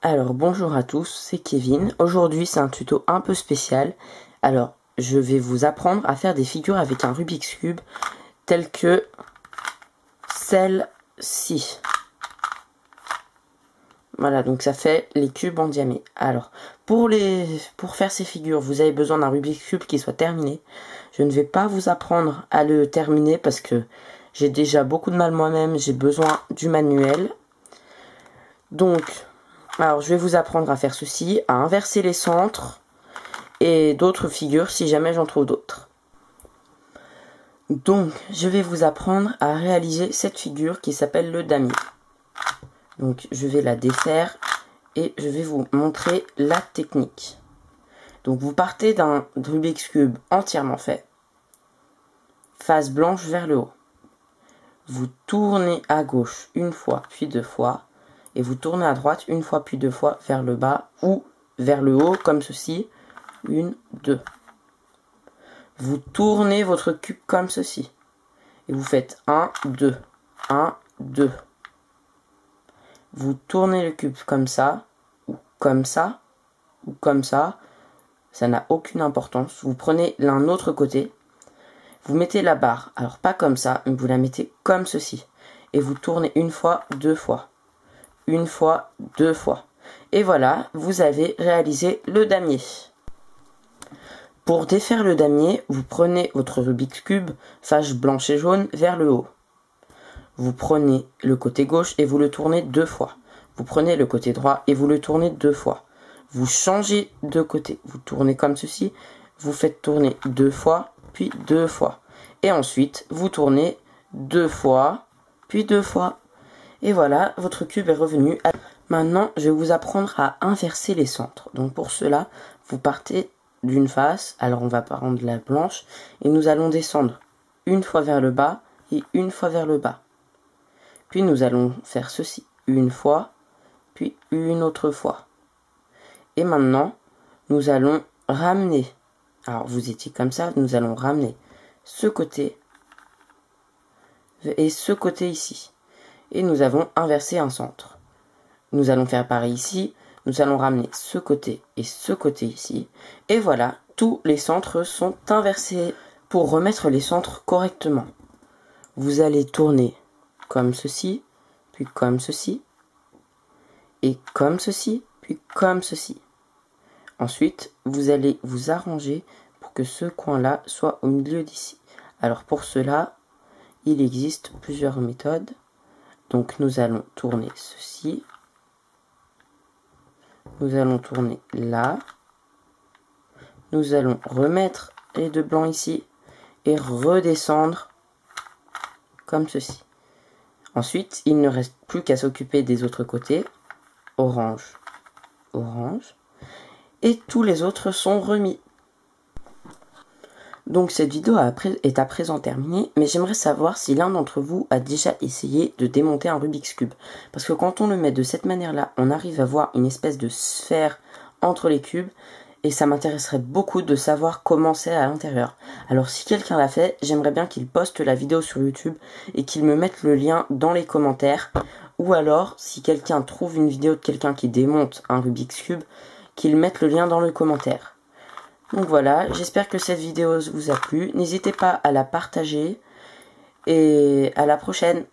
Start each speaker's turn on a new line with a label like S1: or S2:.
S1: Alors bonjour à tous, c'est Kevin. Aujourd'hui c'est un tuto un peu spécial. Alors je vais vous apprendre à faire des figures avec un Rubik's Cube telles que celle-ci. Voilà, donc ça fait les cubes en diamètre. Alors pour faire ces figures, vous avez besoin d'un Rubik's Cube qui soit terminé. Je ne vais pas vous apprendre à le terminer parce que j'ai déjà beaucoup de mal moi-même. J'ai besoin du manuel. Donc alors, je vais vous apprendre à faire ceci, à inverser les centres et d'autres figures si jamais j'en trouve d'autres. Donc, je vais vous apprendre à réaliser cette figure qui s'appelle le damier. Donc, je vais la défaire et je vais vous montrer la technique. Donc, vous partez d'un Rubik's Cube entièrement fait, face blanche vers le haut. Vous tournez à gauche une fois, puis deux fois. Et vous tournez à droite une fois puis deux fois vers le bas ou vers le haut comme ceci. 1, 2. Vous tournez votre cube comme ceci. Et vous faites 1, 2. 1, 2. Vous tournez le cube comme ça, ou comme ça, ou comme ça. Ça n'a aucune importance. Vous prenez l'un autre côté. Vous mettez la barre. Alors pas comme ça, mais vous la mettez comme ceci. Et vous tournez une fois, deux fois. Une fois, deux fois. Et voilà, vous avez réalisé le damier. Pour défaire le damier, vous prenez votre Rubik's Cube, face blanche et jaune, vers le haut. Vous prenez le côté gauche et vous le tournez deux fois. Vous prenez le côté droit et vous le tournez deux fois. Vous changez de côté. Vous tournez comme ceci. Vous faites tourner deux fois, puis deux fois. Et ensuite, vous tournez deux fois, puis deux fois. Et voilà, votre cube est revenu. Maintenant, je vais vous apprendre à inverser les centres. Donc pour cela, vous partez d'une face. Alors on va prendre la blanche. Et nous allons descendre une fois vers le bas et une fois vers le bas. Puis nous allons faire ceci. Une fois, puis une autre fois. Et maintenant, nous allons ramener. Alors vous étiez comme ça, nous allons ramener ce côté et ce côté ici. Et nous avons inversé un centre. Nous allons faire pareil ici. Nous allons ramener ce côté et ce côté ici. Et voilà, tous les centres sont inversés. Pour remettre les centres correctement, vous allez tourner comme ceci, puis comme ceci, et comme ceci, puis comme ceci. Ensuite, vous allez vous arranger pour que ce coin-là soit au milieu d'ici. Alors pour cela, il existe plusieurs méthodes. Donc nous allons tourner ceci. Nous allons tourner là. Nous allons remettre les deux blancs ici. Et redescendre comme ceci. Ensuite, il ne reste plus qu'à s'occuper des autres côtés. Orange, orange. Et tous les autres sont remis. Donc cette vidéo est à présent terminée, mais j'aimerais savoir si l'un d'entre vous a déjà essayé de démonter un Rubik's Cube. Parce que quand on le met de cette manière-là, on arrive à voir une espèce de sphère entre les cubes, et ça m'intéresserait beaucoup de savoir comment c'est à l'intérieur. Alors si quelqu'un l'a fait, j'aimerais bien qu'il poste la vidéo sur YouTube, et qu'il me mette le lien dans les commentaires. Ou alors, si quelqu'un trouve une vidéo de quelqu'un qui démonte un Rubik's Cube, qu'il mette le lien dans le commentaire. Donc voilà, j'espère que cette vidéo vous a plu. N'hésitez pas à la partager et à la prochaine.